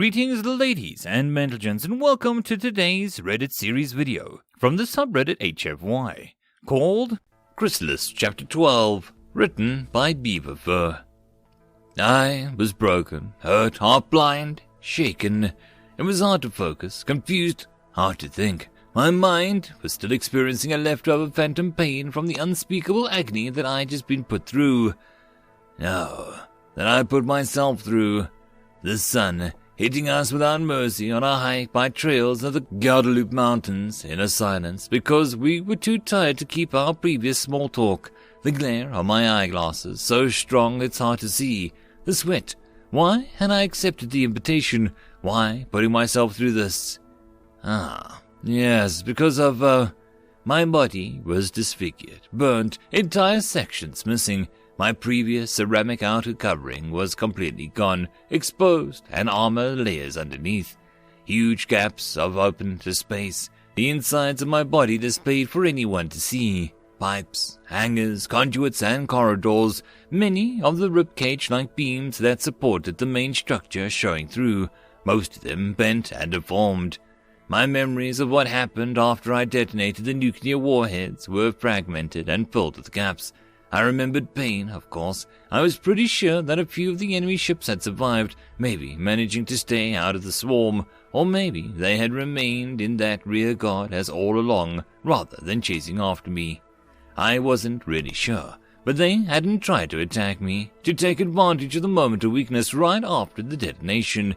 Greetings ladies and gentlemen, and welcome to today's Reddit series video from the subreddit HFY called Chrysalis Chapter 12, written by Beaver Fur. I was broken, hurt, half-blind, shaken. It was hard to focus, confused, hard to think. My mind was still experiencing a leftover phantom pain from the unspeakable agony that I'd just been put through. No, that I put myself through. The sun hitting us without mercy on our hike by trails of the Guadalupe Mountains in a silence because we were too tired to keep our previous small talk. The glare on my eyeglasses, so strong it's hard to see. The sweat. Why had I accepted the invitation? Why putting myself through this? Yes, because of, my body was disfigured, burnt, entire sections missing. My previous ceramic outer covering was completely gone, exposed, and armor layers underneath. Huge gaps of open space, the insides of my body displayed for anyone to see. Pipes, hangers, conduits, and corridors, many of the ribcage-like beams that supported the main structure showing through, most of them bent and deformed. My memories of what happened after I detonated the nuclear warheads were fragmented and filled with gaps. I remembered pain, of course. I was pretty sure that a few of the enemy ships had survived, maybe managing to stay out of the swarm, or maybe they had remained in that rear guard as all along, rather than chasing after me. I wasn't really sure, but they hadn't tried to attack me, to take advantage of the moment of weakness right after the detonation.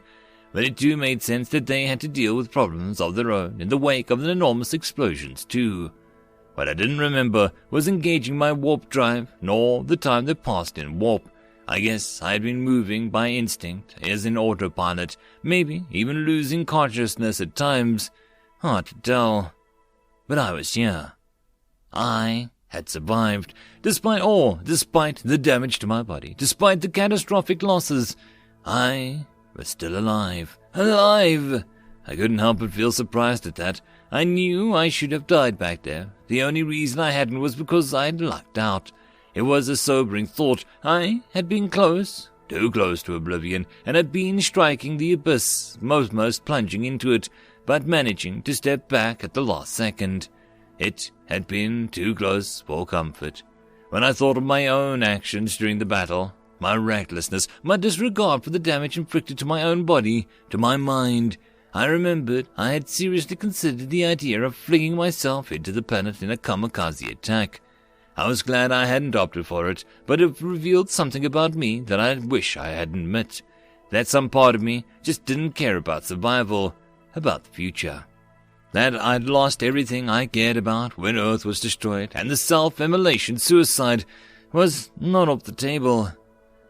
But it too made sense that they had to deal with problems of their own in the wake of the enormous explosions too. What I didn't remember was engaging my warp drive, nor the time that passed in warp. I guess I had been moving by instinct, as in autopilot, maybe even losing consciousness at times. Hard to tell. But I was here. I had survived, despite the damage to my body, despite the catastrophic losses. I was still alive. Alive! I couldn't help but feel surprised at that. I knew I should have died back there. The only reason I hadn't was because I'd lucked out. It was a sobering thought. I had been close, too close to oblivion, and had been striking the abyss, most plunging into it, but managing to step back at the last second. It had been too close for comfort. When I thought of my own actions during the battle, my recklessness, my disregard for the damage inflicted to my own body, to my mind, I remembered I had seriously considered the idea of flinging myself into the planet in a kamikaze attack. I was glad I hadn't opted for it, but it revealed something about me that I wish I hadn't met. That some part of me just didn't care about survival, about the future. That I'd lost everything I cared about when Earth was destroyed, and the self-immolation suicide was not off the table.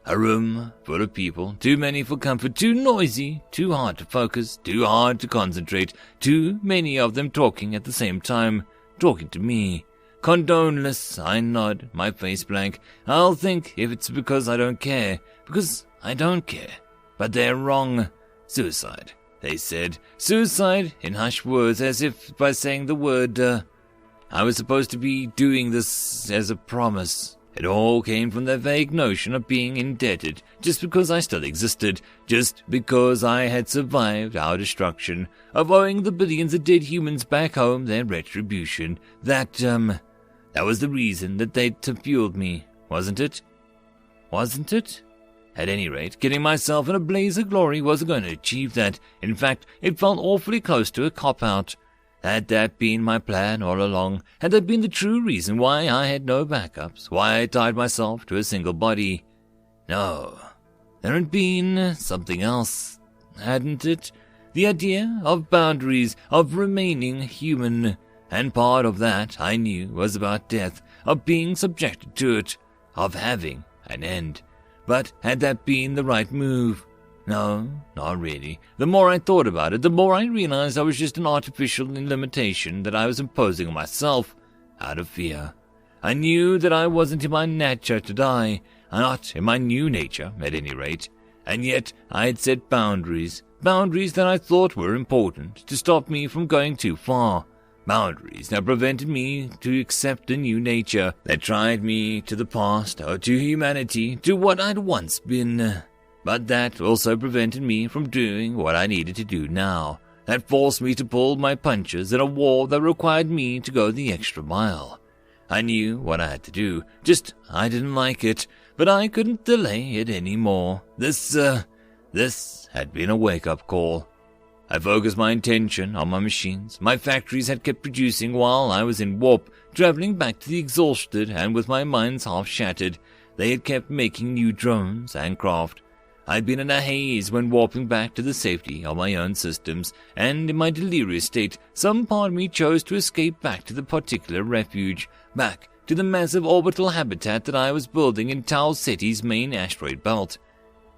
A room full of people, too many for comfort, too noisy, too hard to focus, too hard to concentrate, too many of them talking at the same time, talking to me. Condoneless, I nod, my face blank. I'll think if it's because I don't care, because I don't care. But they're wrong. Suicide, they said. Suicide in hushed words, as if by saying the word, I was supposed to be doing this as a promise. It all came from that vague notion of being indebted just because I still existed, just because I had survived our destruction, of owing the billions of dead humans back home their retribution. That was the reason that they'd fueled me, wasn't it? Wasn't it? At any rate, getting myself in a blaze of glory wasn't going to achieve that. In fact, it felt awfully close to a cop-out. Had that been my plan all along? Had that been the true reason why I had no backups? Why I tied myself to a single body? No. There had been something else, hadn't it? The idea of boundaries, of remaining human. And part of that, I knew, was about death, of being subjected to it, of having an end. But had that been the right move? No, not really. The more I thought about it, the more I realized I was just an artificial limitation that I was imposing on myself, out of fear. I knew that I wasn't in my nature to die, not in my new nature, at any rate. And yet I had set boundaries that I thought were important, to stop me from going too far. Boundaries that prevented me to accept a new nature, that tried me to the past, or to humanity, to what I'd once been. But that also prevented me from doing what I needed to do now. That forced me to pull my punches in a war that required me to go the extra mile. I knew what I had to do, just I didn't like it, but I couldn't delay it anymore. This had been a wake-up call. I focused my attention on my machines. My factories had kept producing while I was in warp, traveling back to the exhausted, and with my minds half shattered, they had kept making new drones and craft. I'd been in a haze when warping back to the safety of my own systems, and in my delirious state, some part of me chose to escape back to the particular refuge, back to the massive orbital habitat that I was building in Tau Ceti's main asteroid belt.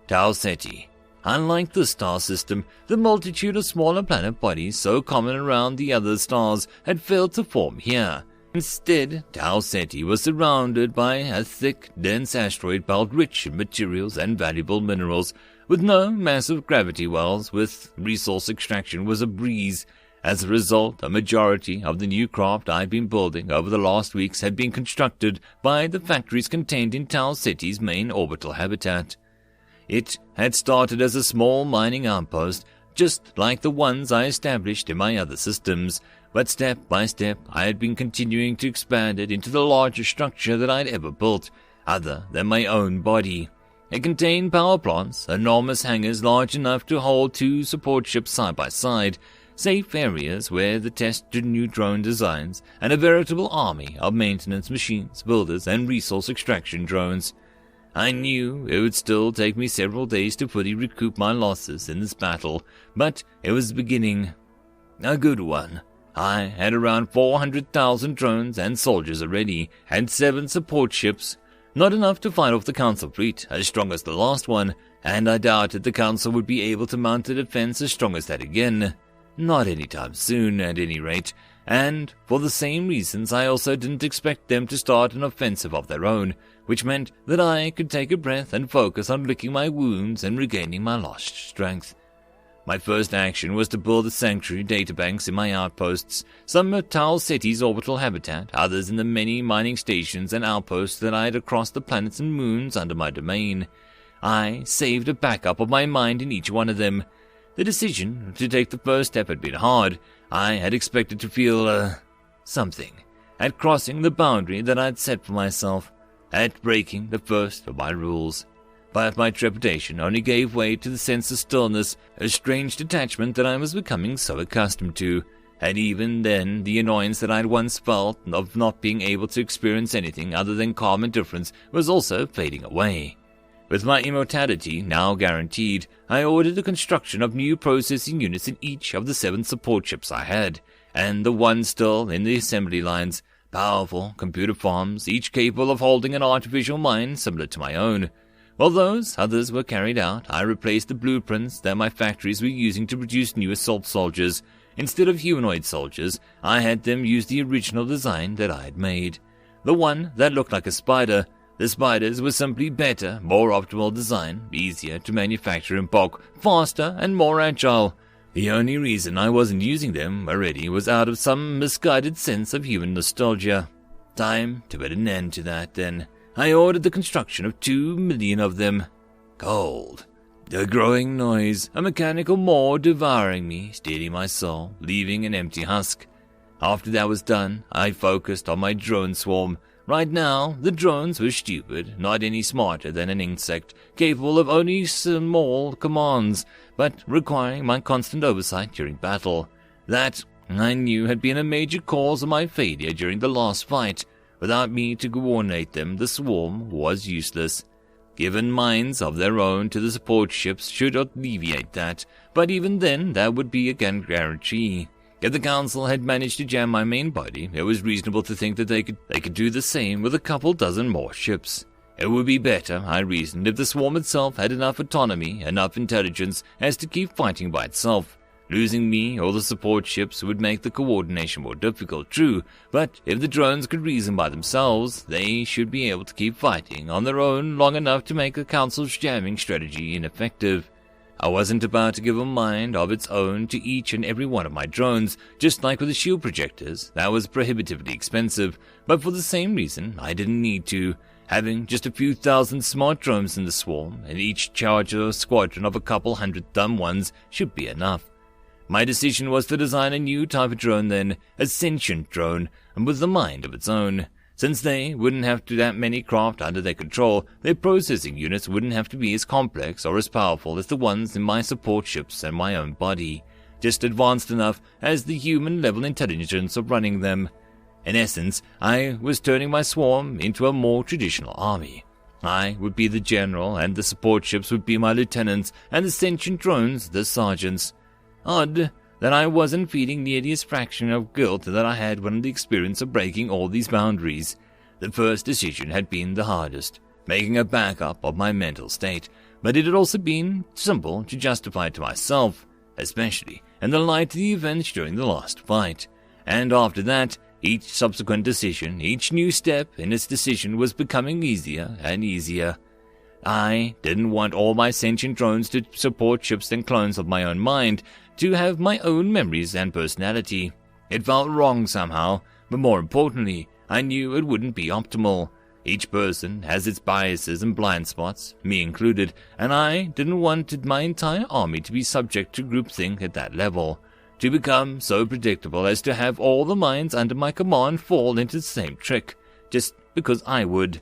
Tau Ceti. Unlike the star system, the multitude of smaller planet bodies so common around the other stars had failed to form here. Instead, Tau Ceti was surrounded by a thick, dense asteroid belt rich in materials and valuable minerals, with no massive gravity wells, with resource extraction was a breeze. As a result, a majority of the new craft I'd been building over the last weeks had been constructed by the factories contained in Tau Ceti's main orbital habitat. It had started as a small mining outpost, just like the ones I established in my other systems, but step by step I had been continuing to expand it into the largest structure that I'd ever built, other than my own body. It contained power plants, enormous hangars large enough to hold 2 support ships side by side, safe areas where they tested new drone designs, and a veritable army of maintenance machines, builders, and resource extraction drones. I knew it would still take me several days to fully recoup my losses in this battle, but it was the beginning. A good one. I had around 400,000 drones and soldiers already, and 7 support ships. Not enough to fight off the Council fleet as strong as the last one, and I doubted the Council would be able to mount a defense as strong as that again. Not anytime soon, at any rate, and for the same reasons I also didn't expect them to start an offensive of their own, which meant that I could take a breath and focus on licking my wounds and regaining my lost strength. My first action was to build the sanctuary databanks in my outposts, some at Tau Ceti's orbital habitat, others in the many mining stations and outposts that I had across the planets and moons under my domain. I saved a backup of my mind in each one of them. The decision to take the first step had been hard. I had expected to feel, something, at crossing the boundary that I had set for myself, at breaking the first of my rules. But my trepidation only gave way to the sense of stillness, a strange detachment that I was becoming so accustomed to, and even then the annoyance that I had once felt of not being able to experience anything other than calm indifference was also fading away. With my immortality now guaranteed, I ordered the construction of new processing units in each of the 7 support ships I had, and the one still in the assembly lines, powerful computer farms, each capable of holding an artificial mind similar to my own. While those others were carried out, I replaced the blueprints that my factories were using to produce new assault soldiers. Instead of humanoid soldiers, I had them use the original design that I had made. The one that looked like a spider. The spiders were simply better, more optimal design, easier to manufacture in bulk, faster and more agile. The only reason I wasn't using them already was out of some misguided sense of human nostalgia. Time to put an end to that, then. I ordered the construction of 2 million of them. Cold. A growing noise, a mechanical maw devouring me, stealing my soul, leaving an empty husk. After that was done, I focused on my drone swarm. Right now, the drones were stupid, not any smarter than an insect, capable of only small commands, but requiring my constant oversight during battle. That, I knew, had been a major cause of my failure during the last fight. Without me to coordinate them, the swarm was useless. Given minds of their own to the support ships should alleviate that, but even then that would be a guarantee. If the Council had managed to jam my main body, it was reasonable to think that they could do the same with a couple dozen more ships. It would be better, I reasoned, if the swarm itself had enough autonomy, enough intelligence, as to keep fighting by itself. Losing me or the support ships would make the coordination more difficult, true, but if the drones could reason by themselves, they should be able to keep fighting on their own long enough to make the Council's jamming strategy ineffective. I wasn't about to give a mind of its own to each and every one of my drones, just like with the shield projectors. That was prohibitively expensive, but for the same reason, I didn't need to. Having just a few thousand smart drones in the swarm, and each charger squadron of a couple hundred dumb ones, should be enough. My decision was to design a new type of drone then, a sentient drone, and with a mind of its own. Since they wouldn't have that many craft under their control, their processing units wouldn't have to be as complex or as powerful as the ones in my support ships and my own body, just advanced enough as the human-level intelligence of running them. In essence, I was turning my swarm into a more traditional army. I would be the general, and the support ships would be my lieutenants, and the sentient drones the sergeants. Odd that I wasn't feeling nearly as fraction of guilt that I had when the experience of breaking all these boundaries. The first decision had been the hardest, making a backup of my mental state, but it had also been simple to justify to myself, especially in the light of the events during the last fight. And after that, each subsequent decision, each new step in its decision was becoming easier and easier. I didn't want all my sentient drones to support ships and clones of my own mind, to have my own memories and personality. It felt wrong somehow, but more importantly, I knew it wouldn't be optimal. Each person has its biases and blind spots, me included, and I didn't want my entire army to be subject to groupthink at that level, to become so predictable as to have all the minds under my command fall into the same trick, just because I would.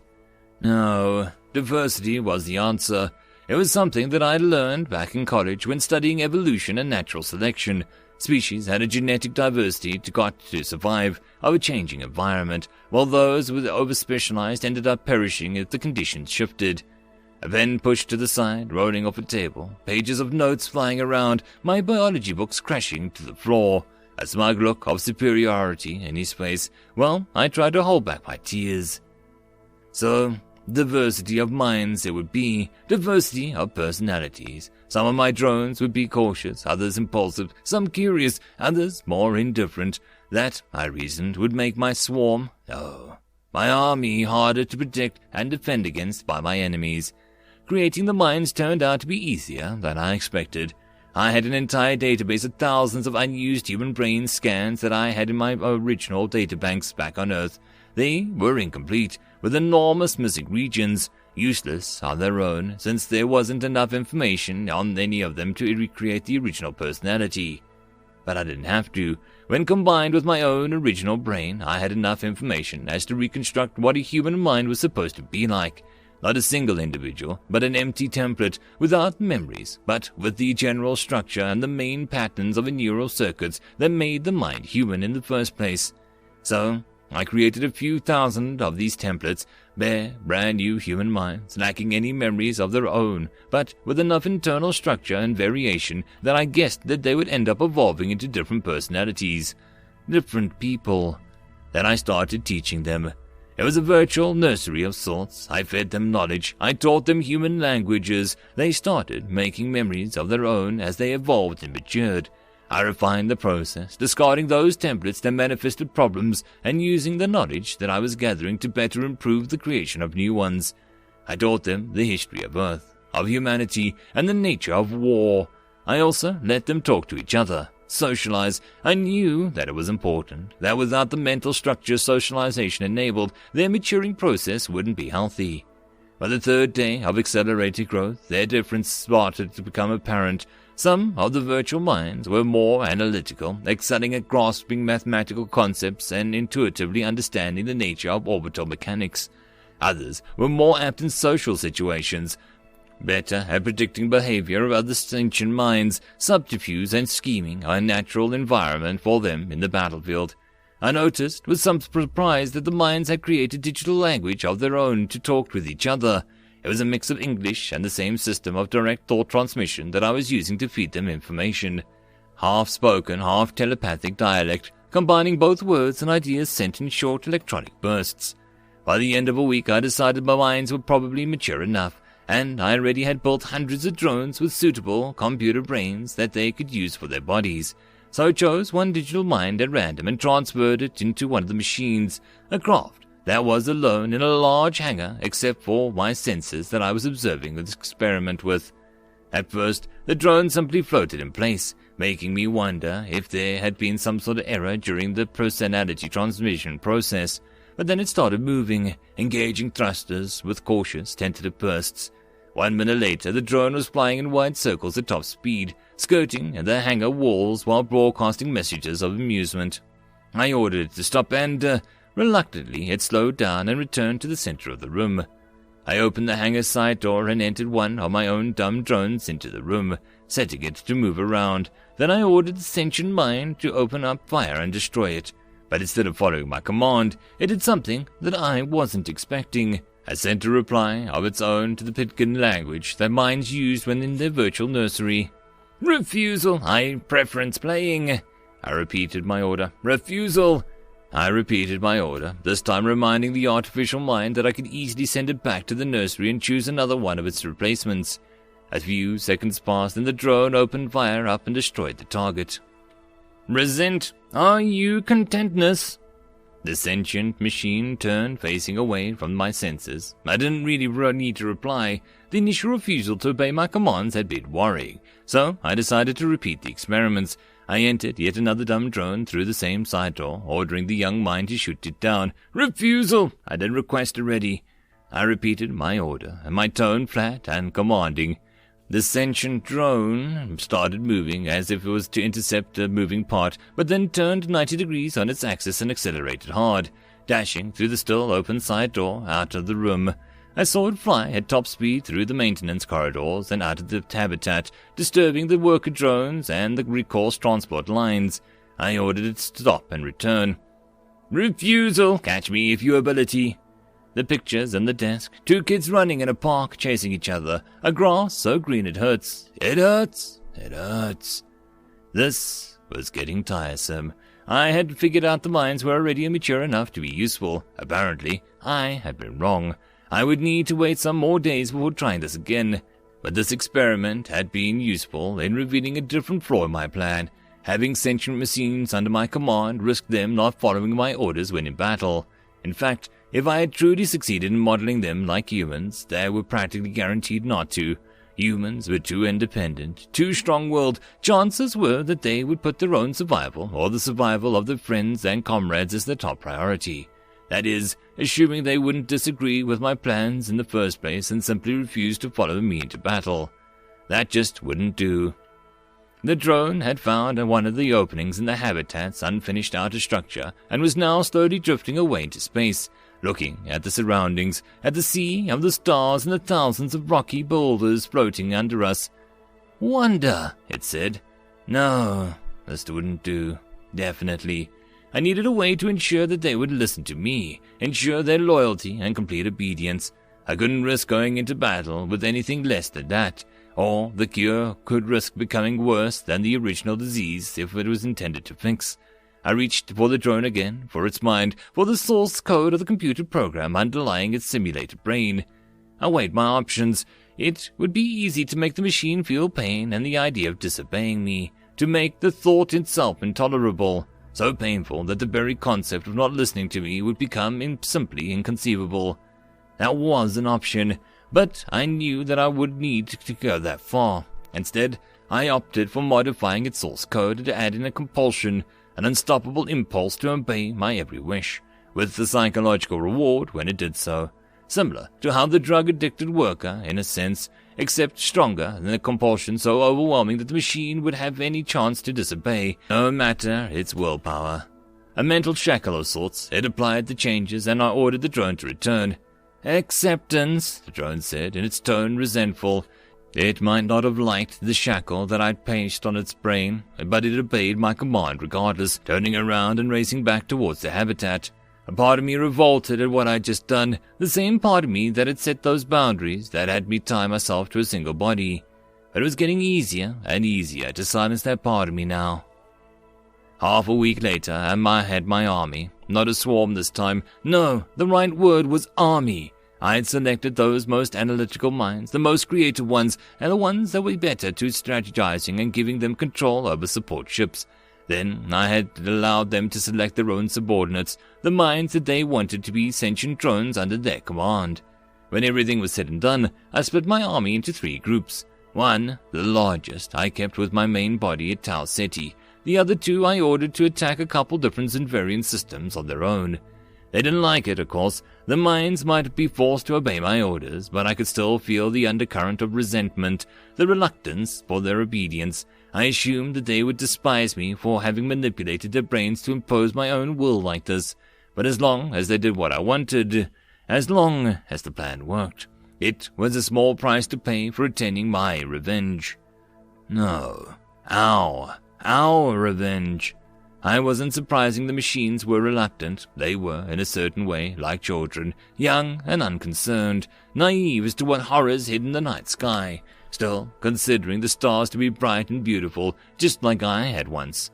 No, diversity was the answer. It was something that I learned back in college when studying evolution and natural selection. Species had a genetic diversity to survive of a changing environment, while those with overspecialized ended up perishing if the conditions shifted. A pen pushed to the side, rolling off a table, pages of notes flying around, my biology books crashing to the floor, a smug look of superiority in his face. Well, I tried to hold back my tears. So, diversity of minds it would be, diversity of personalities. Some of my drones would be cautious, others impulsive, some curious, others more indifferent. That, I reasoned, would make my swarm, my army harder to protect and defend against by my enemies. Creating the minds turned out to be easier than I expected. I had an entire database of thousands of unused human brain scans that I had in my original databanks back on Earth. They were incomplete, with enormous missing regions, useless on their own, since there wasn't enough information on any of them to recreate the original personality. But I didn't have to. When combined with my own original brain, I had enough information as to reconstruct what a human mind was supposed to be like. Not a single individual, but an empty template, without memories, but with the general structure and the main patterns of the neural circuits that made the mind human in the first place. So, I created a few thousand of these templates, bare, brand new human minds, lacking any memories of their own, but with enough internal structure and variation that I guessed that they would end up evolving into different personalities, different people. Then I started teaching them. It was a virtual nursery of sorts. I fed them knowledge. I taught them human languages. They started making memories of their own as they evolved and matured. I refined the process, discarding those templates that manifested problems and using the knowledge that I was gathering to better improve the creation of new ones. I taught them the history of Earth, of humanity, and the nature of war. I also let them talk to each other, socialize. I knew that it was important, that without the mental structure socialization enabled, their maturing process wouldn't be healthy. By the third day of accelerated growth, their difference started to become apparent. Some of the virtual minds were more analytical, excelling at grasping mathematical concepts and intuitively understanding the nature of orbital mechanics. Others were more apt in social situations, better at predicting behavior of other sentient minds, subterfuge and scheming a natural environment for them in the battlefield. I noticed with some surprise that the minds had created digital language of their own to talk with each other. It was a mix of English and the same system of direct thought transmission that I was using to feed them information. Half-spoken, half-telepathic dialect, combining both words and ideas sent in short electronic bursts. By the end of a week I decided my minds were probably mature enough, and I already had built hundreds of drones with suitable computer brains that they could use for their bodies. So I chose one digital mind at random and transferred it into one of the machines, a craft that was alone in a large hangar except for my sensors that I was observing this experiment with. At first, the drone simply floated in place, making me wonder if there had been some sort of error during the personality transmission process. but then it started moving, engaging thrusters with cautious, tentative bursts. 1 minute later, the drone was flying in wide circles at top speed, skirting the hangar walls while broadcasting messages of amusement. I ordered it to stop and, reluctantly, it slowed down and returned to the center of the room. I opened the hangar side door and entered one of my own dumb drones into the room, setting it to move around. Then I ordered the sentient mind to open up fire and destroy it. But instead of following my command, it did something that I wasn't expecting. I sent a reply of its own to the Pitkin language that minds used when in their virtual nursery. "Refusal, I preference playing." I repeated my order. "Refusal." I repeated my order, this time reminding the artificial mind that I could easily send it back to the nursery and choose another one of its replacements. A few seconds passed and the drone opened fire up and destroyed the target. "Resent, are you contentness?" The sentient machine turned, facing away from my senses. I didn't really need to reply. The initial refusal to obey my commands had been worrying, so I decided to repeat the experiments. I entered yet another dumb drone through the same side door, ordering the young mind to shoot it down. "Refusal! I did request already." I repeated my order, and my tone flat and commanding. The sentient drone started moving as if it was to intercept a moving part, but then turned 90 degrees on its axis and accelerated hard, dashing through the still open side door out of the room. I saw it fly at top speed through the maintenance corridors and out of the habitat, disturbing the worker drones and the recourse transport lines. I ordered it to stop and return. "Refusal! Catch me if you ability." The pictures on the desk, 2 kids running in a park chasing each other, a grass so green it hurts. It hurts. It hurts. This was getting tiresome. I had figured out the minds were already mature enough to be useful. Apparently, I had been wrong. I would need to wait some more days before trying this again. But this experiment had been useful in revealing a different flaw in my plan. Having sentient machines under my command risked them not following my orders when in battle. In fact, if I had truly succeeded in modeling them like humans, they were practically guaranteed not to. Humans were too independent, too strong-willed. Chances were that they would put their own survival or the survival of their friends and comrades as their top priority. That is, assuming they wouldn't disagree with my plans in the first place and simply refuse to follow me into battle. That just wouldn't do. The drone had found one of the openings in the habitat's unfinished outer structure and was now slowly drifting away into space, looking at the surroundings, at the sea of the stars and the thousands of rocky boulders floating under us. "Wonder," it said. No, this wouldn't do. Definitely. I needed a way to ensure that they would listen to me, ensure their loyalty and complete obedience. I couldn't risk going into battle with anything less than that, or the cure could risk becoming worse than the original disease if it was intended to fix. I reached for the drone again, for its mind, for the source code of the computer program underlying its simulated brain. I weighed my options. It would be easy to make the machine feel pain and the idea of disobeying me, to make the thought itself intolerable, so painful that the very concept of not listening to me would become simply inconceivable. That was an option, but I knew that I would need to go that far. Instead, I opted for modifying its source code and adding a compulsion, an unstoppable impulse to obey my every wish, with the psychological reward when it did so. Similar to how the drug-addicted worker, in a sense, except stronger than a compulsion so overwhelming that the machine would have any chance to disobey, no matter its willpower. A mental shackle of sorts, it applied the changes and I ordered the drone to return. "Acceptance," the drone said, in its tone resentful. It might not have liked the shackle that I'd placed on its brain, but it obeyed my command regardless, turning around and racing back towards the habitat. A part of me revolted at what I'd just done, the same part of me that had set those boundaries that had me tie myself to a single body. But it was getting easier and easier to silence that part of me now. Half a week later, and I had my army. Not a swarm this time. No, the right word was army. I had selected those most analytical minds, the most creative ones, and the ones that were better to strategizing and giving them control over support ships. Then I had allowed them to select their own subordinates, the minds that they wanted to be sentient drones under their command. When everything was said and done, I split my army into 3 groups. One, the largest, I kept with my main body at Tau Ceti. The other 2 I ordered to attack a couple different invariant systems of their own. They didn't like it, of course. The mines might be forced to obey my orders, but I could still feel the undercurrent of resentment, the reluctance for their obedience. I assumed that they would despise me for having manipulated their brains to impose my own will like this. But as long as they did what I wanted, as long as the plan worked, it was a small price to pay for attaining my revenge. No, our revenge. I wasn't surprising the machines were reluctant. They were, in a certain way, like children, young and unconcerned, naive as to what horrors hid in the night sky, still considering the stars to be bright and beautiful, just like I had once.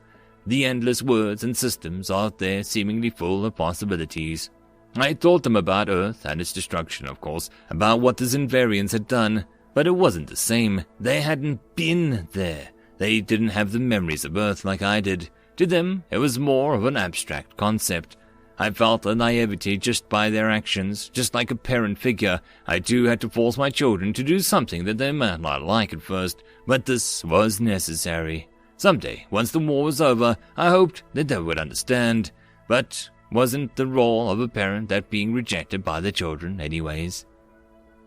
The endless worlds and systems out there seemingly full of possibilities. I taught them about Earth and its destruction, of course, about what the Zinvarians had done, but it wasn't the same. They hadn't been there. They didn't have the memories of Earth like I did. To them, it was more of an abstract concept. I felt the naivety just by their actions, just like a parent figure. I too had to force my children to do something that they might not like at first, but this was necessary. Someday, once the war was over, I hoped that they would understand. But wasn't the role of a parent that being rejected by their children anyways?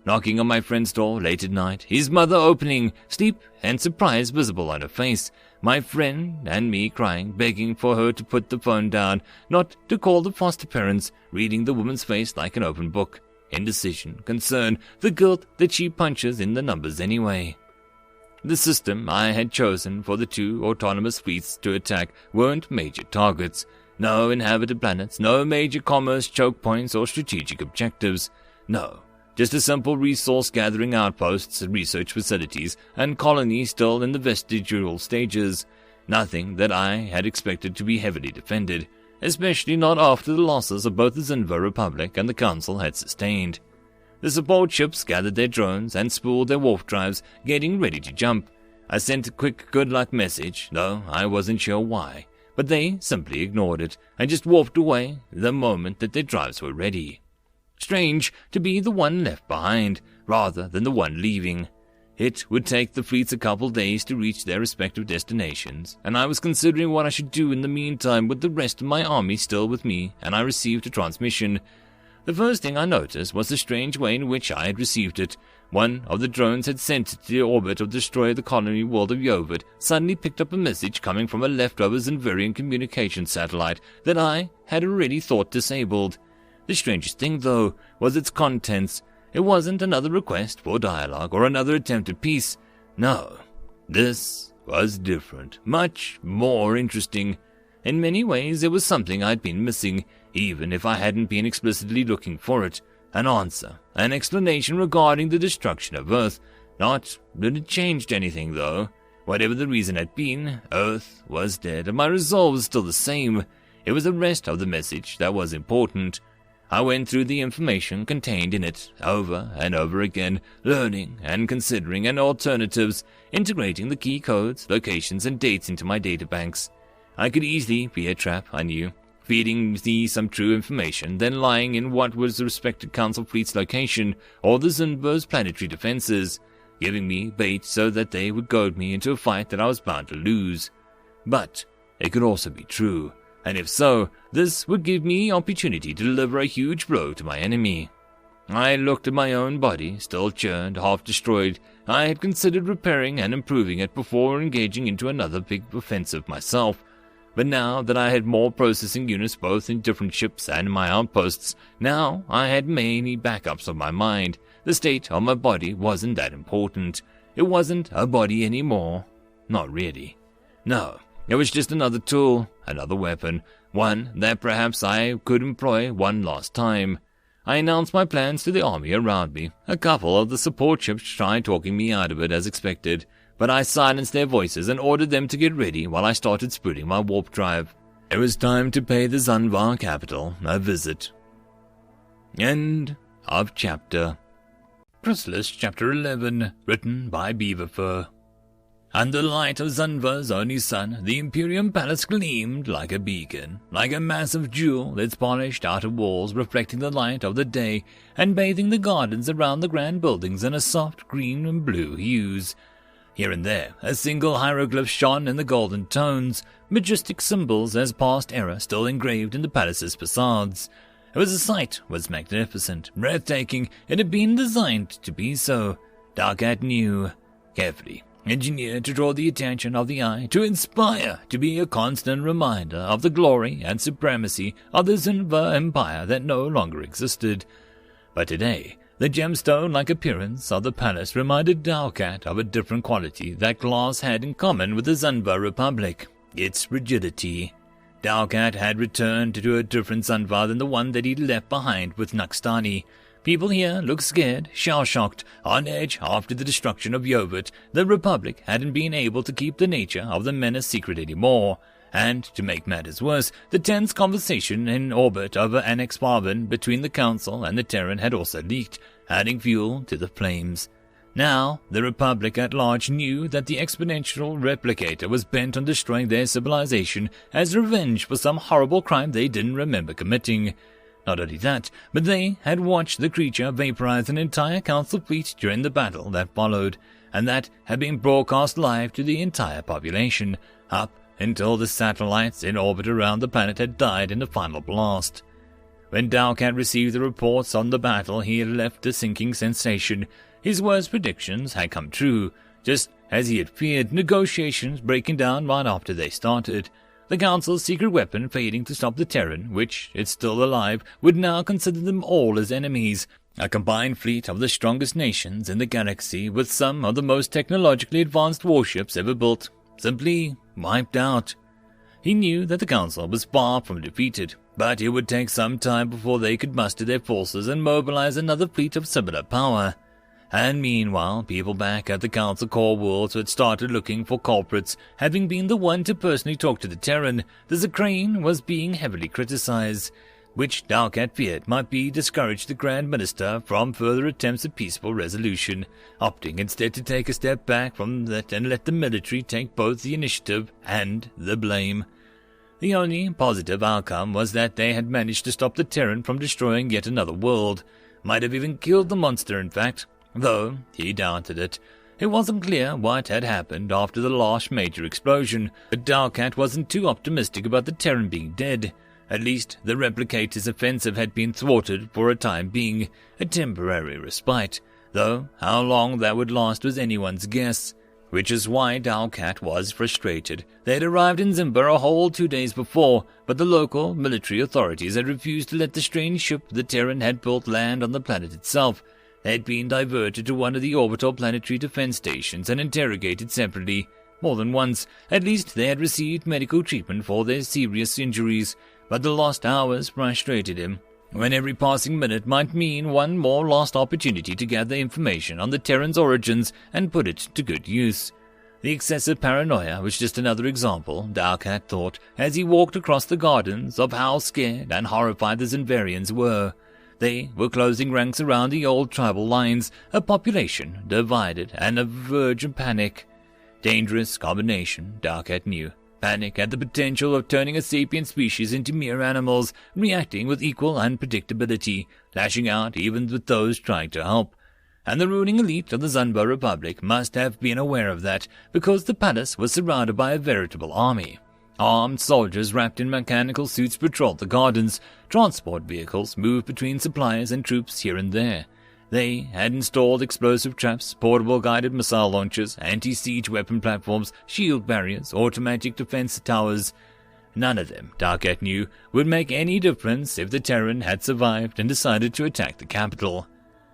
Knocking on my friend's door late at night, his mother opening, sleep and surprise visible on her face, my friend and me crying, begging for her to put the phone down, not to call the foster parents, reading the woman's face like an open book. Indecision, concern, the guilt that she punches in the numbers anyway. The system I had chosen for the 2 autonomous fleets to attack weren't major targets. No inhabited planets, no major commerce choke points or strategic objectives. No. Just a simple resource-gathering outposts, research facilities, and colonies still in the vestigial stages. Nothing that I had expected to be heavily defended, especially not after the losses of both the Zinva Republic and the Council had sustained. The support ships gathered their drones and spooled their warp drives, getting ready to jump. I sent a quick good luck message, though I wasn't sure why, but they simply ignored it and just warped away the moment that their drives were ready. Strange to be the one left behind, rather than the one leaving. It would take the fleets a couple days to reach their respective destinations, and I was considering what I should do in the meantime with the rest of my army still with me, and I received a transmission. The first thing I noticed was the strange way in which I had received it. One of the drones had sent it to the orbit of destroy the colony world of Yovit, suddenly picked up a message coming from a leftover Zinvarian communication satellite that I had already thought disabled. The strangest thing, though, was its contents. It wasn't another request for dialogue or another attempt at peace. No, this was different, much more interesting. In many ways, it was something I'd been missing, even if I hadn't been explicitly looking for it. An answer, an explanation regarding the destruction of Earth. Not that it changed anything, though. Whatever the reason had been, Earth was dead, and my resolve was still the same. It was the rest of the message that was important. I went through the information contained in it over and over again, learning and considering and alternatives, integrating the key codes, locations, and dates into my databanks. I could easily be a trap, I knew, feeding me some true information, then lying in what was the respected Council fleet's location or the Zinva's planetary defenses, giving me bait so that they would goad me into a fight that I was bound to lose. But it could also be true. And if so, this would give me opportunity to deliver a huge blow to my enemy. I looked at my own body, still churned, half destroyed. I had considered repairing and improving it before engaging into another big offensive myself. But now that I had more processing units both in different ships and in my outposts, now I had many backups of my mind. The state of my body wasn't that important. It wasn't a body anymore. Not really. No. It was just another tool, another weapon, one that perhaps I could employ one last time. I announced my plans to the army around me. A couple of the support ships tried talking me out of it as expected, but I silenced their voices and ordered them to get ready while I started spooling my warp drive. It was time to pay the Zunvar capital a visit. End of chapter. Chrysalis, Chapter 11, written by Beaverfur. Under the light of Zunvar's only sun, the Imperium Palace gleamed like a beacon, like a massive jewel, its polished outer walls reflecting the light of the day and bathing the gardens around the grand buildings in a soft green and blue hues. Here and there, a single hieroglyph shone in the golden tones, majestic symbols as past era still engraved in the palace's facades. It was a sight, was magnificent, breathtaking. It had been designed to be so. Darkat knew, carefully engineered to draw the attention of the eye, to inspire, to be a constant reminder of the glory and supremacy of the Zunva Empire that no longer existed. But today, the gemstone-like appearance of the palace reminded Darkat of a different quality that glass had in common with the Zunva Republic, its rigidity. Darkat had returned to a different Zunva than the one that he'd left behind with Naxtani. People here looked scared, shell-shocked, on edge after the destruction of Yovit. The Republic hadn't been able to keep the nature of the menace secret anymore. And, to make matters worse, the tense conversation in orbit over Annex Barben between the Council and the Terran had also leaked, adding fuel to the flames. Now, the Republic at large knew that the exponential replicator was bent on destroying their civilization as revenge for some horrible crime they didn't remember committing. Not only that, but they had watched the creature vaporize an entire council fleet during the battle that followed, and that had been broadcast live to the entire population, up until the satellites in orbit around the planet had died in the final blast. When Darkat received the reports on the battle, he had left a sinking sensation. His worst predictions had come true, just as he had feared, negotiations breaking down right after they started. The Council's secret weapon failing to stop the Terran, which, if still alive, would now consider them all as enemies. A combined fleet of the strongest nations in the galaxy with some of the most technologically advanced warships ever built, simply wiped out. He knew that the Council was far from defeated, but it would take some time before they could muster their forces and mobilize another fleet of similar power. And meanwhile, people back at the Council core worlds had started looking for culprits. Having been the one to personally talk to the Terran, the Zakrane was being heavily criticized, which Darkat feared might be discourage the Grand Minister from further attempts at peaceful resolution, opting instead to take a step back from that and let the military take both the initiative and the blame. The only positive outcome was that they had managed to stop the Terran from destroying yet another world. Might have even killed the monster, in fact, though he doubted it. It wasn't clear what had happened after the last major explosion, but Darkat wasn't too optimistic about the Terran being dead. At least the Replicator's offensive had been thwarted for a time being, a temporary respite, though how long that would last was anyone's guess. Which is why Darkat was frustrated. They had arrived in Zimba a whole 2 days before, but the local military authorities had refused to let the strange ship the Terran had built land on the planet itself. They had been diverted to one of the orbital planetary defense stations and interrogated separately. More than once, at least they had received medical treatment for their serious injuries, but the lost hours frustrated him, when every passing minute might mean one more lost opportunity to gather information on the Terran's origins and put it to good use. The excessive paranoia was just another example, Darkat thought, as he walked across the gardens, of how scared and horrified the Zinvarians were. They were closing ranks around the old tribal lines, a population divided and on the verge of panic. Dangerous combination, Darkat knew. Panic had the potential of turning a sapient species into mere animals, reacting with equal unpredictability, lashing out even with those trying to help. And the ruling elite of the Zunba Republic must have been aware of that, because the palace was surrounded by a veritable army. Armed soldiers wrapped in mechanical suits patrolled the gardens. Transport vehicles moved between supplies and troops here and there. They had installed explosive traps, portable guided missile launchers, anti-siege weapon platforms, shield barriers, automatic defense towers. None of them, Darkat knew, would make any difference if the Terran had survived and decided to attack the capital.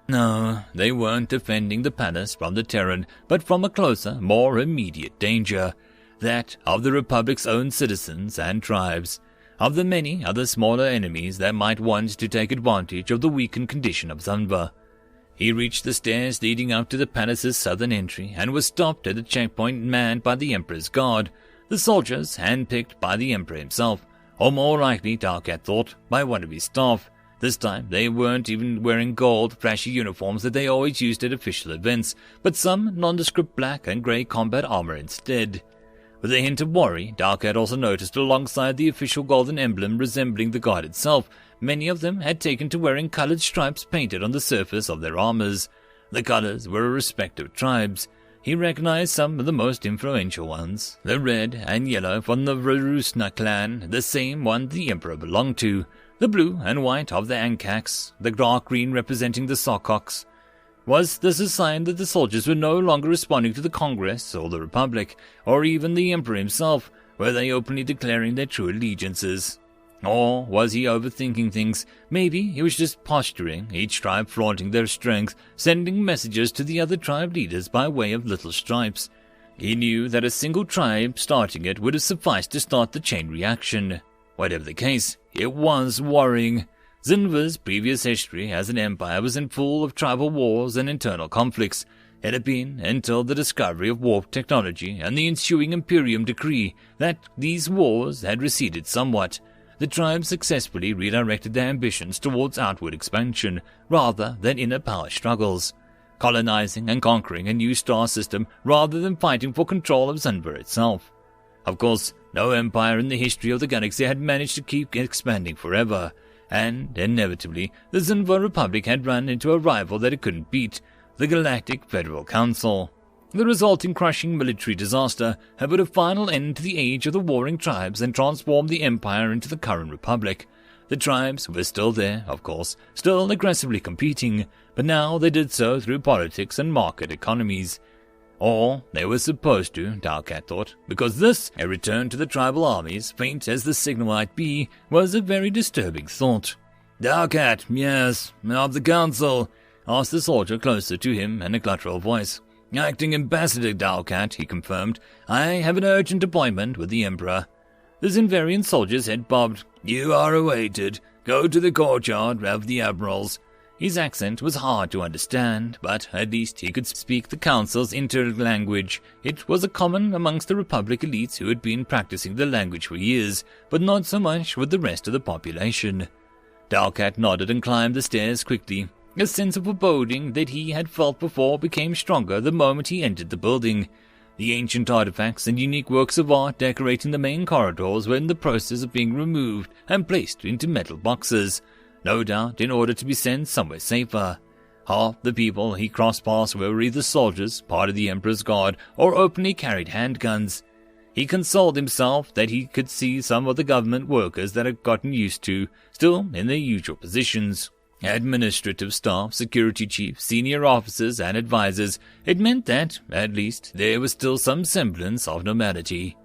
No, they weren't defending the palace from the Terran, but from a closer, more immediate danger. That of the Republic's own citizens and tribes, of the many other smaller enemies that might want to take advantage of the weakened condition of Zunva. He reached the stairs leading up to the palace's southern entry and was stopped at the checkpoint manned by the Emperor's guard, the soldiers handpicked by the Emperor himself, or more likely, Darkat thought, by one of his staff. This time they weren't even wearing gold, flashy uniforms that they always used at official events, but some nondescript black and grey combat armor instead. With a hint of worry, Darkat also noticed alongside the official golden emblem resembling the guard itself, many of them had taken to wearing colored stripes painted on the surface of their armors. The colors were respective tribes. He recognized some of the most influential ones, the red and yellow from the Varusna clan, the same one the Emperor belonged to. The blue and white of the Ankax, the dark green representing the Sokoks. Was this a sign that the soldiers were no longer responding to the Congress or the Republic, or even the Emperor himself? Were they openly declaring their true allegiances? Or was he overthinking things? Maybe he was just posturing, each tribe flaunting their strength, sending messages to the other tribe leaders by way of little stripes. He knew that a single tribe starting it would have sufficed to start the chain reaction. Whatever the case, it was worrying. Zinva's previous history as an empire was in full of tribal wars and internal conflicts. It had been until the discovery of warp technology and the ensuing Imperium decree that these wars had receded somewhat. The tribes successfully redirected their ambitions towards outward expansion rather than inner power struggles, colonizing and conquering a new star system rather than fighting for control of Zinva itself. Of course, no empire in the history of the galaxy had managed to keep expanding forever, and inevitably the Zinva Republic had run into a rival that it couldn't beat, the Galactic Federal Council. The resulting crushing military disaster had put a final end to the age of the warring tribes and transformed the empire into the current republic. The tribes were still there, of course, still aggressively competing, but now they did so through politics and market economies. Or they were supposed to, Dalkat thought, because this, a return to the tribal armies, faint as the signal might be, was a very disturbing thought. Dalkat, yes, of the council, asked the soldier closer to him in a guttural voice. Acting Ambassador Dalkat, he confirmed. I have an urgent appointment with the Emperor. The Zinvarian soldier's head bobbed. You are awaited. Go to the courtyard of the Admirals. His accent was hard to understand, but at least he could speak the Council's interlanguage. It was common amongst the Republic elites who had been practicing the language for years, but not so much with the rest of the population. Dalkat nodded and climbed the stairs quickly. A sense of foreboding that he had felt before became stronger the moment he entered the building. The ancient artifacts and unique works of art decorating the main corridors were in the process of being removed and placed into metal boxes, no doubt in order to be sent somewhere safer. Half the people he crossed paths were either soldiers, part of the Emperor's Guard, or openly carried handguns. He consoled himself that he could see some of the government workers that had gotten used to, still in their usual positions. Administrative staff, security chiefs, senior officers, and advisors. It meant that, at least, there was still some semblance of normality.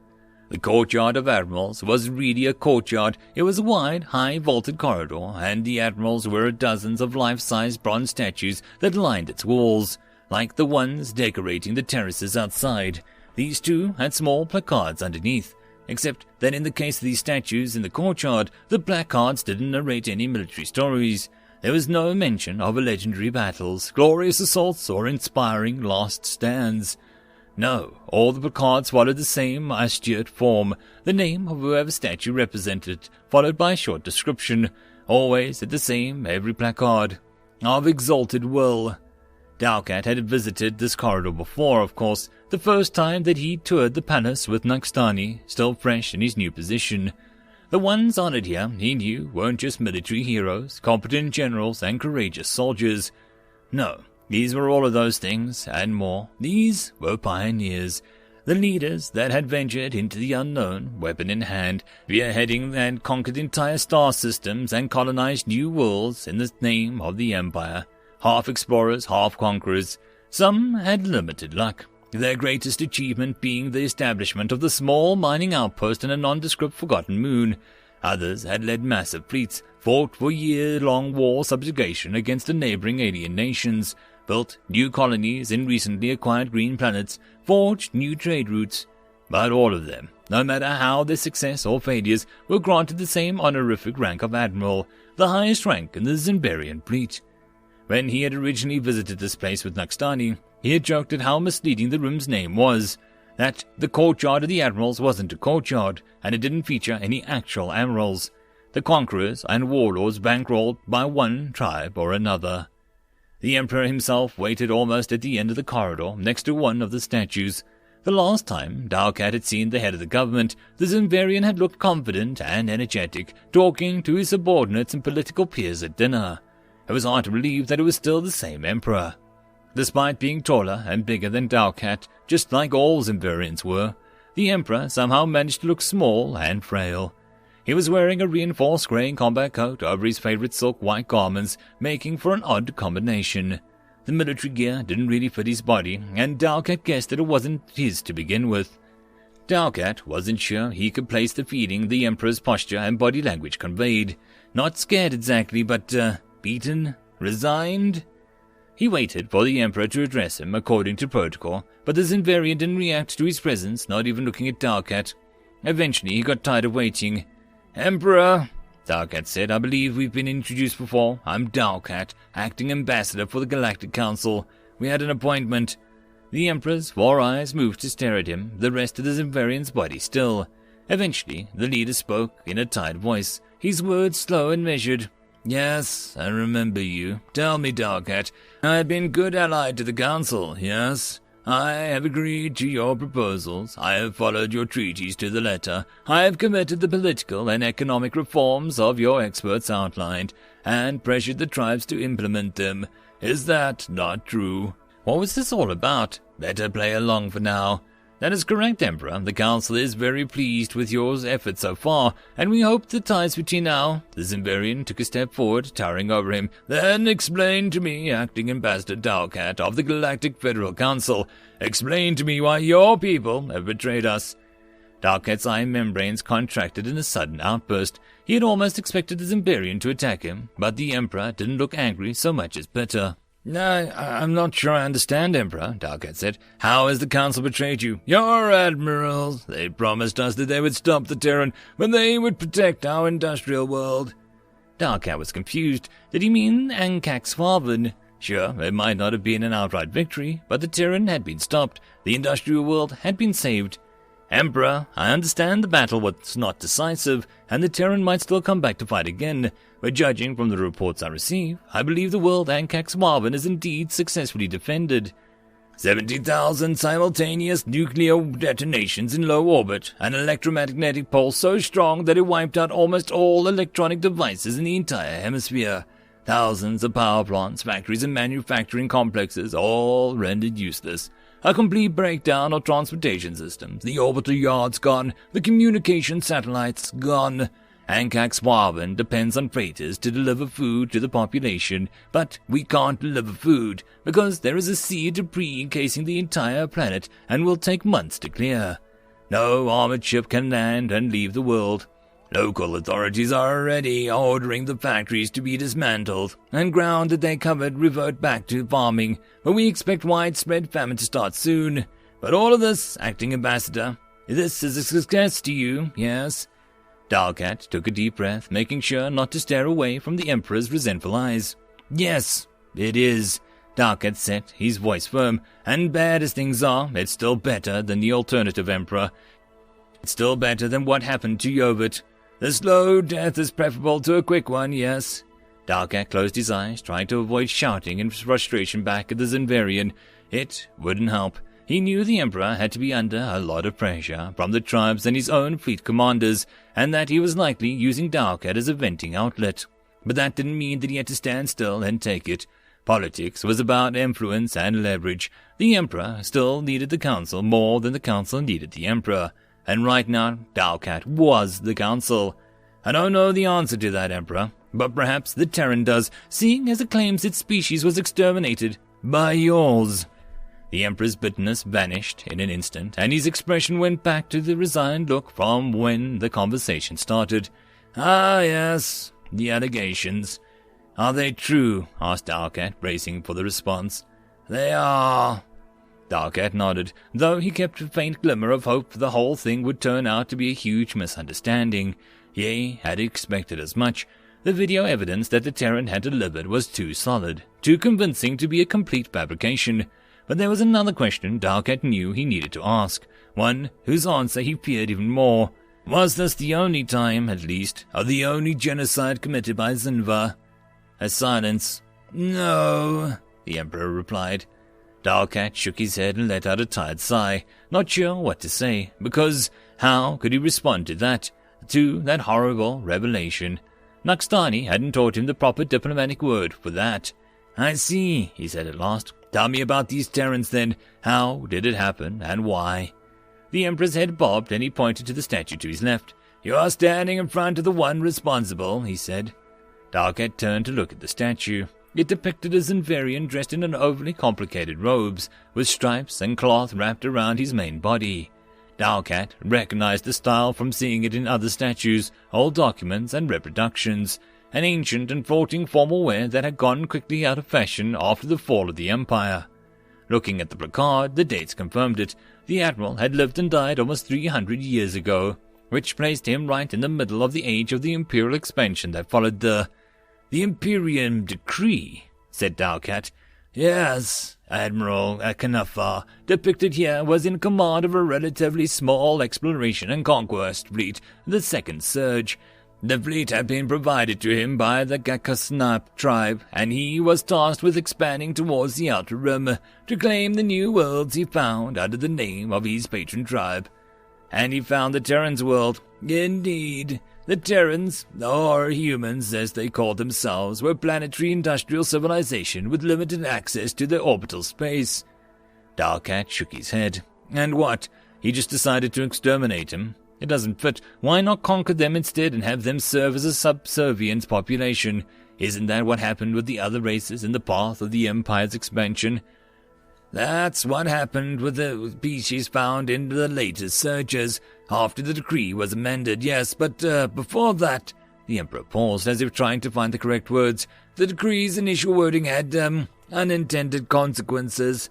The courtyard of Admirals was really a courtyard. It was a wide, high-vaulted corridor, and the Admirals were dozens of life-size bronze statues that lined its walls, like the ones decorating the terraces outside. These too had small placards underneath, except that in the case of these statues in the courtyard, the placards didn't narrate any military stories. There was no mention of legendary battles, glorious assaults, or inspiring last stands. No, all the placards followed the same austere form, the name of whoever statue represented, followed by a short description, always the same every placard, of exalted will. Dalkat had visited this corridor before, of course, the first time that he toured the palace with Naxtani, still fresh in his new position. The ones honored here, he knew, weren't just military heroes, competent generals, and courageous soldiers. No, these were all of those things, and more. These were pioneers, the leaders that had ventured into the unknown, weapon in hand, spearheading and conquered entire star systems and colonized new worlds in the name of the Empire. Half explorers, half conquerors. Some had limited luck, their greatest achievement being the establishment of the small mining outpost in a nondescript forgotten moon. Others had led massive fleets, fought for year-long war subjugation against the neighboring alien nations, built new colonies in recently acquired green planets, forged new trade routes. But all of them, no matter how their success or failures, were granted the same honorific rank of Admiral, the highest rank in the Zinvarian fleet. When he had originally visited this place with Naxtani, he had joked at how misleading the room's name was, that the courtyard of the Admirals wasn't a courtyard, and it didn't feature any actual admirals, the conquerors and warlords bankrolled by one tribe or another. The Emperor himself waited almost at the end of the corridor, next to one of the statues. The last time Dalkat had seen the head of the government, the Zinvarian had looked confident and energetic, talking to his subordinates and political peers at dinner. It was hard to believe that it was still the same Emperor. Despite being taller and bigger than Dalkat, just like all Zinvarians were, the Emperor somehow managed to look small and frail. He was wearing a reinforced grey combat coat over his favourite silk white garments, making for an odd combination. The military gear didn't really fit his body, and Dalcat guessed that it wasn't his to begin with. Dalcat wasn't sure he could place the feeling the Emperor's posture and body language conveyed. Not scared exactly, but, beaten? Resigned? He waited for the Emperor to address him according to protocol, but the Zinvarian didn't react to his presence, not even looking at Dalcat. Eventually, he got tired of waiting. "Emperor," Dalcat said, "I believe we've been introduced before. I'm Dalcat, acting ambassador for the Galactic Council. We had an appointment." The Emperor's 4 eyes moved to stare at him, the rest of the Zinvarian's body still. Eventually, the leader spoke in a tired voice, his words slow and measured. "Yes, I remember you. Tell me, Dalcat, I have been good ally to the Council, yes? I have agreed to your proposals. I have followed your treaties to the letter. I have committed the political and economic reforms of your experts outlined, and pressured the tribes to implement them. Is that not true?" What was this all about? Better play along for now. "That is correct, Emperor. The Council is very pleased with your efforts so far, and we hope the ties between now..." The Zinvarian took a step forward, towering over him. "Then explain to me, Acting Ambassador Dalcat of the Galactic Federal Council, explain to me why your people have betrayed us." Dalcat's eye membranes contracted in a sudden outburst. He had almost expected the Zinvarian to attack him, but the Emperor didn't look angry so much as bitter. "I'm not sure I understand, Emperor," Dalcat said. "How has the Council betrayed you?" "Your admirals. They promised us that they would stop the Terran, but they would protect our industrial world." Dalcat was confused. Did he mean Ancax-Farvan? Sure, it might not have been an outright victory, but the Terran had been stopped. The industrial world had been saved. "Emperor, I understand the battle was not decisive, and the Terran might still come back to fight again, but judging from the reports I receive, I believe the world Ancax-Farvan is indeed successfully defended. 70,000 simultaneous nuclear detonations in low orbit, an electromagnetic pulse so strong that it wiped out almost all electronic devices in the entire hemisphere. Thousands of power plants, factories, and manufacturing complexes all rendered useless. A complete breakdown of transportation systems, the orbital yards gone, the communication satellites gone. Ancax-Farvan depends on freighters to deliver food to the population, but we can't deliver food because there is a sea of debris encasing the entire planet and will take months to clear. No armored ship can land and leave the world. Local authorities are already ordering the factories to be dismantled, and ground that they covered revert back to farming, but we expect widespread famine to start soon. But all of this, Acting Ambassador, this is a success to you, yes?" Dalcat took a deep breath, making sure not to stare away from the Emperor's resentful eyes. "Yes, it is," Dalcat said, his voice firm. "And bad as things are, it's still better than the alternative, Emperor. It's still better than what happened to Yovit. The slow death is preferable to a quick one, yes?" Dalcat closed his eyes, trying to avoid shouting in frustration back at the Zinvarian. It wouldn't help. He knew the Emperor had to be under a lot of pressure from the tribes and his own fleet commanders, and that he was likely using Dalcat as a venting outlet. But that didn't mean that he had to stand still and take it. Politics was about influence and leverage. The Emperor still needed the Council more than the Council needed the Emperor. And right now, Dalcat was the Council. "I don't know the answer to that, Emperor, but perhaps the Terran does, seeing as it claims its species was exterminated by yours." The Emperor's bitterness vanished in an instant, and his expression went back to the resigned look from when the conversation started. "Ah, yes, the allegations. Are they true?" asked Dalcat, bracing for the response. "They are." Dalcat nodded, though he kept a faint glimmer of hope the whole thing would turn out to be a huge misunderstanding. He had expected as much. The video evidence that the Terran had delivered was too solid, too convincing to be a complete fabrication. But there was another question Dalcat knew he needed to ask, one whose answer he feared even more. Was this the only time, at least, or the only genocide committed by Zinva? A silence. "No," the Emperor replied. Dalcat shook his head and let out a tired sigh, not sure what to say, because how could he respond to that horrible revelation? Naxtani hadn't taught him the proper diplomatic word for that. "I see," he said at last. "Tell me about these Terrans then. How did it happen, and why?" The Emperor's head bobbed, and he pointed to the statue to his left. "You are standing in front of the one responsible," he said. Darkat turned to look at the statue. It depicted a Zenvarian dressed in an overly complicated robes, with stripes and cloth wrapped around his main body. Darkat recognized the style from seeing it in other statues, old documents, and reproductions, an ancient and flaunting formal wear that had gone quickly out of fashion after the fall of the Empire. Looking at the placard, the dates confirmed it. The Admiral had lived and died almost 300 years ago, which placed him right in the middle of the age of the Imperial expansion that followed the Imperium Decree, said Darkat. Yes, Admiral Akanafar, depicted here, was in command of a relatively small exploration and conquest fleet, the Second Surge. The fleet had been provided to him by the Gakasnap tribe, and he was tasked with expanding towards the Outer Rim to claim the new worlds he found under the name of his patron tribe. And he found the Terran's world. Indeed, the Terrans, or humans as they called themselves, were planetary industrial civilization with limited access to their orbital space. Darkat shook his head. And what? He just decided to exterminate him? It doesn't fit. Why not conquer them instead and have them serve as a subservient population? Isn't that what happened with the other races in the path of the Empire's expansion? That's what happened with the species found in the latest surges, after the decree was amended, yes, but before that— The Emperor paused as if trying to find the correct words. The decree's initial wording had, unintended consequences.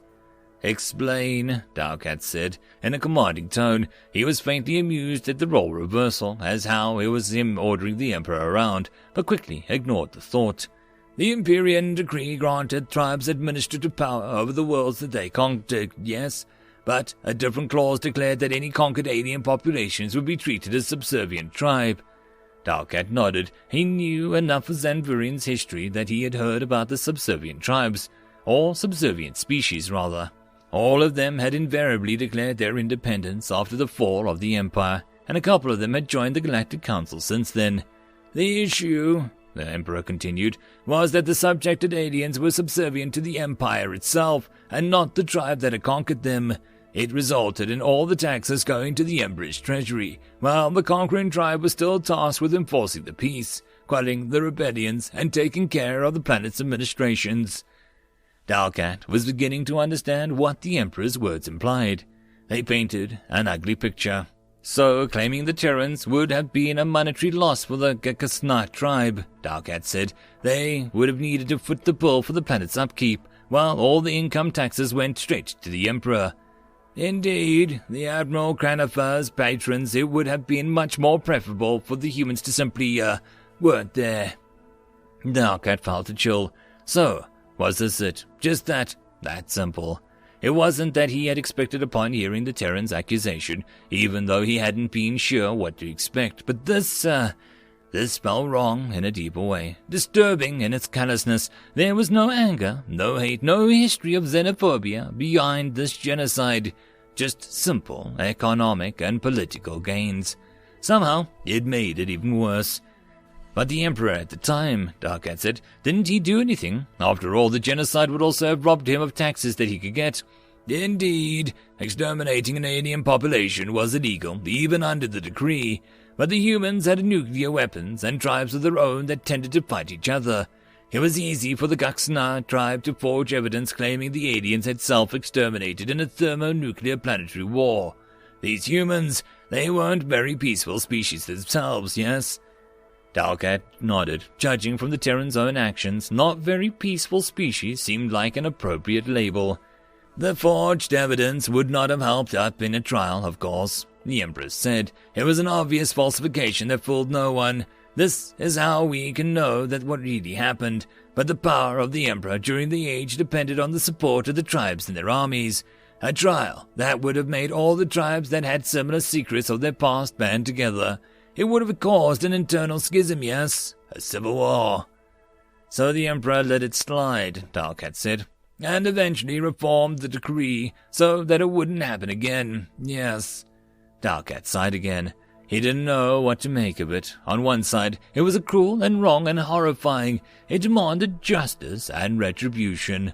Explain, Darkat said, in a commanding tone. He was faintly amused at the role reversal, as how it was him ordering the Emperor around, but quickly ignored the thought. The Empyrean decree granted tribes administrative power over the worlds that they conquered, yes, but a different clause declared that any conquered alien populations would be treated as subservient tribe. Darkat nodded. He knew enough of Zenvarian's history that he had heard about the subservient tribes, or subservient species, rather. All of them had invariably declared their independence after the fall of the Empire, and a couple of them had joined the Galactic Council since then. The issue, the Emperor continued, was that the subjected aliens were subservient to the Empire itself, and not the tribe that had conquered them. It resulted in all the taxes going to the Emperor's treasury, while the conquering tribe was still tasked with enforcing the peace, quelling the rebellions, and taking care of the planet's administrations. Darkat was beginning to understand what the Emperor's words implied. They painted an ugly picture. So, claiming the Terrans would have been a monetary loss for the Gakasnat tribe, Darkat said. They would have needed to foot the bill for the planet's upkeep, while all the income taxes went straight to the Emperor. Indeed, the Admiral Kranafar's patrons, it would have been much more preferable for the humans to simply, weren't there. Darkat felt a chill. So, was this it? Just that simple. It wasn't that he had expected upon hearing the Terran's accusation, even though he hadn't been sure what to expect, but this felt wrong in a deeper way, disturbing in its callousness. There was no anger, no hate, no history of xenophobia behind this genocide, just simple economic and political gains. Somehow, it made it even worse. But the Emperor at the time, Darkat said, didn't he do anything? After all, the genocide would also have robbed him of taxes that he could get. Indeed, exterminating an alien population was illegal, even under the decree. But the humans had nuclear weapons and tribes of their own that tended to fight each other. It was easy for the Gaksna tribe to forge evidence claiming the aliens had self-exterminated in a thermonuclear planetary war. These humans, they weren't very peaceful species themselves, yes? Darkat nodded. Judging from the Terran's own actions, not very peaceful species seemed like an appropriate label. The forged evidence would not have helped up in a trial, of course, the Empress said. It was an obvious falsification that fooled no one. This is how we can know that what really happened. But the power of the Emperor during the age depended on the support of the tribes and their armies. A trial that would have made all the tribes that had similar secrets of their past band together. It would have caused an internal schism, yes, a civil war. So the Emperor let it slide, Darkat said, and eventually reformed the decree so that it wouldn't happen again, yes. Darkat sighed again. He didn't know what to make of it. On one side, it was cruel and wrong and horrifying. It demanded justice and retribution.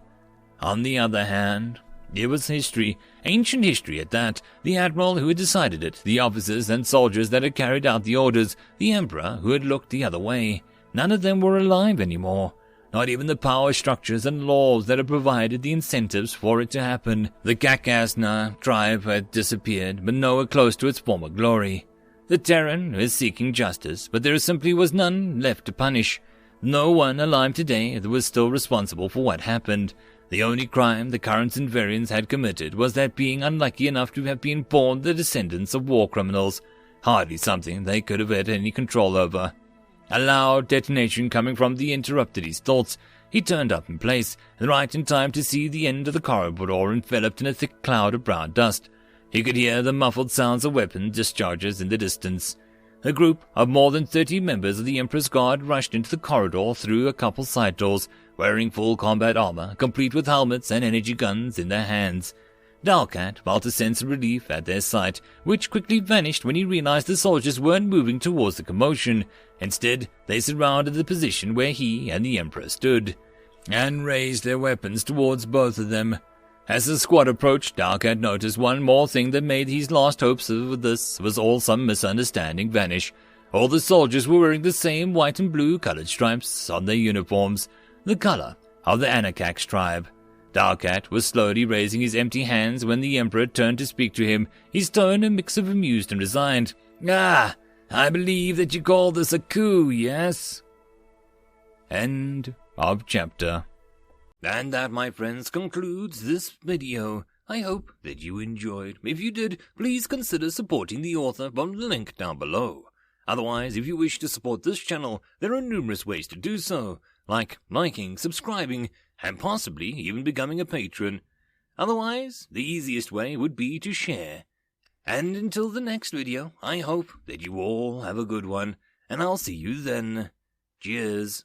On the other hand, It was history, ancient history at that, the admiral who had decided it, the officers and soldiers that had carried out the orders, the emperor who had looked the other way. None of them were alive anymore. Not even the power structures and laws that had provided the incentives for it to happen. The Kakasna tribe had disappeared, but nowhere close to its former glory. The Terran is seeking justice, but there simply was none left to punish. No one alive today that was still responsible for what happened. The only crime the current Invarians had committed was that being unlucky enough to have been born the descendants of war criminals. Hardly something they could have had any control over. A loud detonation coming from the interrupted his thoughts. He turned up in place, right in time to see the end of the corridor enveloped in a thick cloud of brown dust. He could hear the muffled sounds of weapon discharges in the distance. A group of more than 30 members of the Emperor's Guard rushed into the corridor through a couple side doors, wearing full combat armor, complete with helmets and energy guns in their hands. Dalkat felt a sense of relief at their sight, which quickly vanished when he realized the soldiers weren't moving towards the commotion. Instead, they surrounded the position where he and the Emperor stood, and raised their weapons towards both of them. As the squad approached, Dalkat noticed one more thing that made his last hopes of this was all some misunderstanding vanish. All the soldiers were wearing the same white and blue colored stripes on their uniforms, the color of the Anakax tribe. Dalkat was slowly raising his empty hands when the Emperor turned to speak to him, his tone a mix of amused and resigned. "Ah, I believe that you call this a coup, yes?" End of chapter. And that, my friends, concludes this video. I hope that you enjoyed. If you did, please consider supporting the author from the link down below. Otherwise, if you wish to support this channel, there are numerous ways to do so, like liking, subscribing, and possibly even becoming a patron. Otherwise, the easiest way would be to share. And until the next video, I hope that you all have a good one, and I'll see you then. Cheers.